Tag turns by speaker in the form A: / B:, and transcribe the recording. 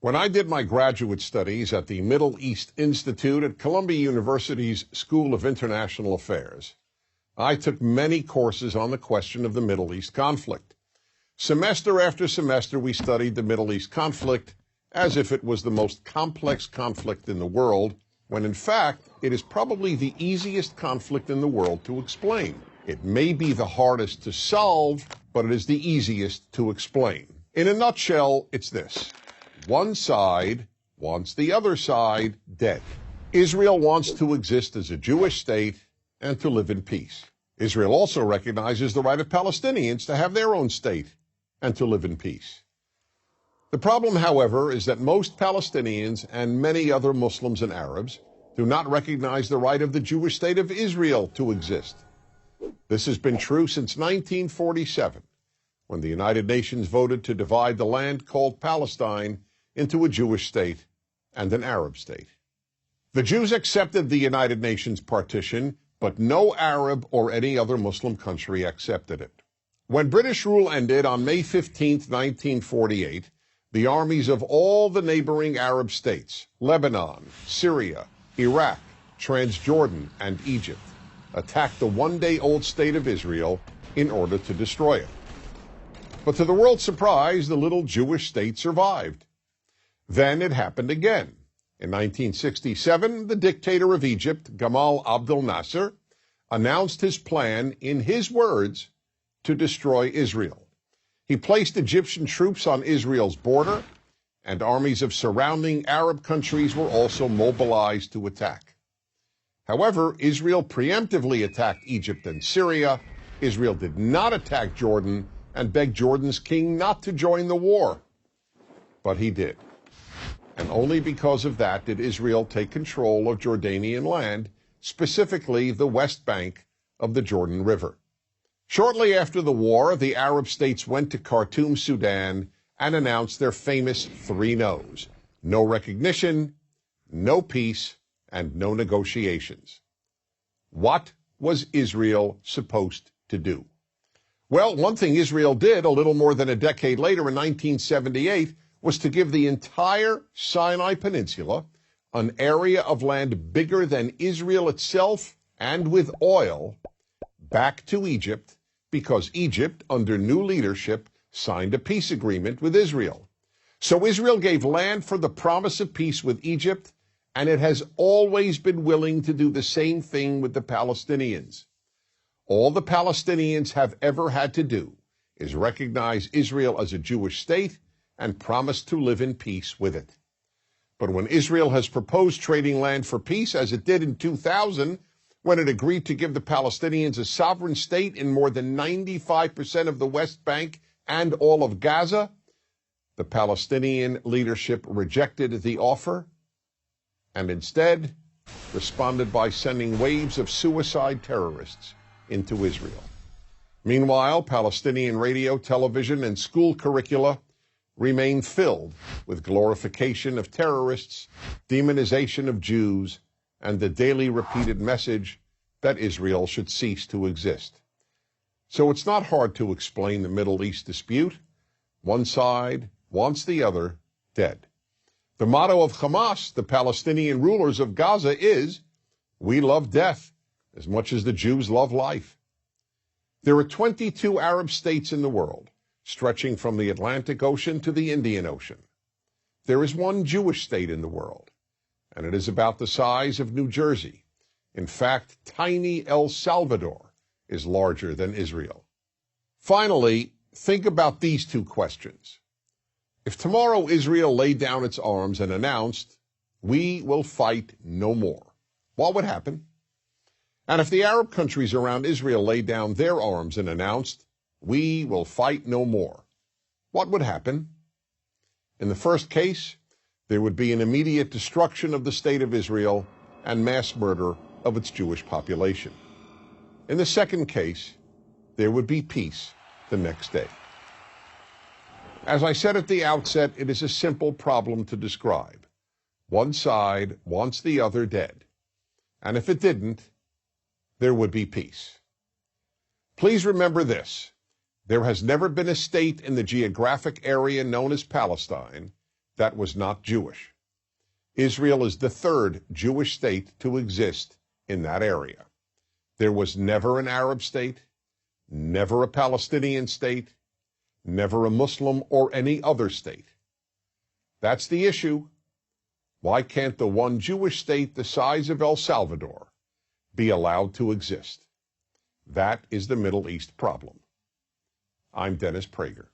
A: When I did my graduate studies at the Middle East Institute at Columbia University's School of International Affairs, I took many courses on the question of the Middle East conflict. Semester after semester, we studied the Middle East conflict as if it was the most complex conflict in the world, when in fact, it is probably the easiest conflict in the world to explain. It may be the hardest to solve, but it is the easiest to explain. In a nutshell, it's this. One side wants the other side dead. Israel wants to exist as a Jewish state and to live in peace. Israel also recognizes the right of Palestinians to have their own state and to live in peace. The problem, however, is that most Palestinians and many other Muslims and Arabs do not recognize the right of the Jewish state of Israel to exist. This has been true since 1947, when the United Nations voted to divide the land called Palestine into a Jewish state and an Arab state. The Jews accepted the United Nations partition, but no Arab or any other Muslim country accepted it. When British rule ended on May 15, 1948, the armies of all the neighboring Arab states, Lebanon, Syria, Iraq, Transjordan, and Egypt, attacked the one-day-old state of Israel in order to destroy it. But to the world's surprise, the little Jewish state survived. Then it happened again. In 1967, the dictator of Egypt, Gamal Abdel Nasser, announced his plan, in his words, to destroy Israel. He placed Egyptian troops on Israel's border, and armies of surrounding Arab countries were also mobilized to attack. However, Israel preemptively attacked Egypt and Syria. Israel did not attack Jordan and begged Jordan's king not to join the war. But he did. And only because of that did Israel take control of Jordanian land, specifically the West Bank of the Jordan River. Shortly after the war, the Arab states went to Khartoum, Sudan, and announced their famous three no's: no recognition, no peace, and no negotiations. What was Israel supposed to do? Well, one thing Israel did a little more than a decade later in 1978 was to give the entire Sinai Peninsula, an area of land bigger than Israel itself and with oil, back to Egypt, because Egypt, under new leadership, signed a peace agreement with Israel. So Israel gave land for the promise of peace with Egypt, and it has always been willing to do the same thing with the Palestinians. All the Palestinians have ever had to do is recognize Israel as a Jewish state and promise to live in peace with it. But when Israel has proposed trading land for peace, as it did in 2000, when it agreed to give the Palestinians a sovereign state in more than 95% of the West Bank and all of Gaza, the Palestinian leadership rejected the offer and instead responded by sending waves of suicide terrorists into Israel. Meanwhile, Palestinian radio, television, and school curricula remain filled with glorification of terrorists, demonization of Jews, and the daily repeated message that Israel should cease to exist. So it's not hard to explain the Middle East dispute. One side wants the other dead. The motto of Hamas, the Palestinian rulers of Gaza, is, "We love death as much as the Jews love life." There are 22 Arab states in the world, stretching from the Atlantic Ocean to the Indian Ocean. There is one Jewish state in the world, and it is about the size of New Jersey. In fact, tiny El Salvador is larger than Israel. Finally, think about these two questions. If tomorrow Israel laid down its arms and announced, "We will fight no more," what would happen? And if the Arab countries around Israel laid down their arms and announced, "We will fight no more," what would happen? In the first case, there would be an immediate destruction of the state of Israel and mass murder of its Jewish population. In the second case, there would be peace the next day. As I said at the outset, it is a simple problem to describe. One side wants the other dead. And if it didn't, there would be peace. Please remember this. There has never been a state in the geographic area known as Palestine that was not Jewish. Israel is the third Jewish state to exist in that area. There was never an Arab state, never a Palestinian state, never a Muslim or any other state. That's the issue. Why can't the one Jewish state the size of El Salvador be allowed to exist? That is the Middle East problem. I'm Dennis Prager.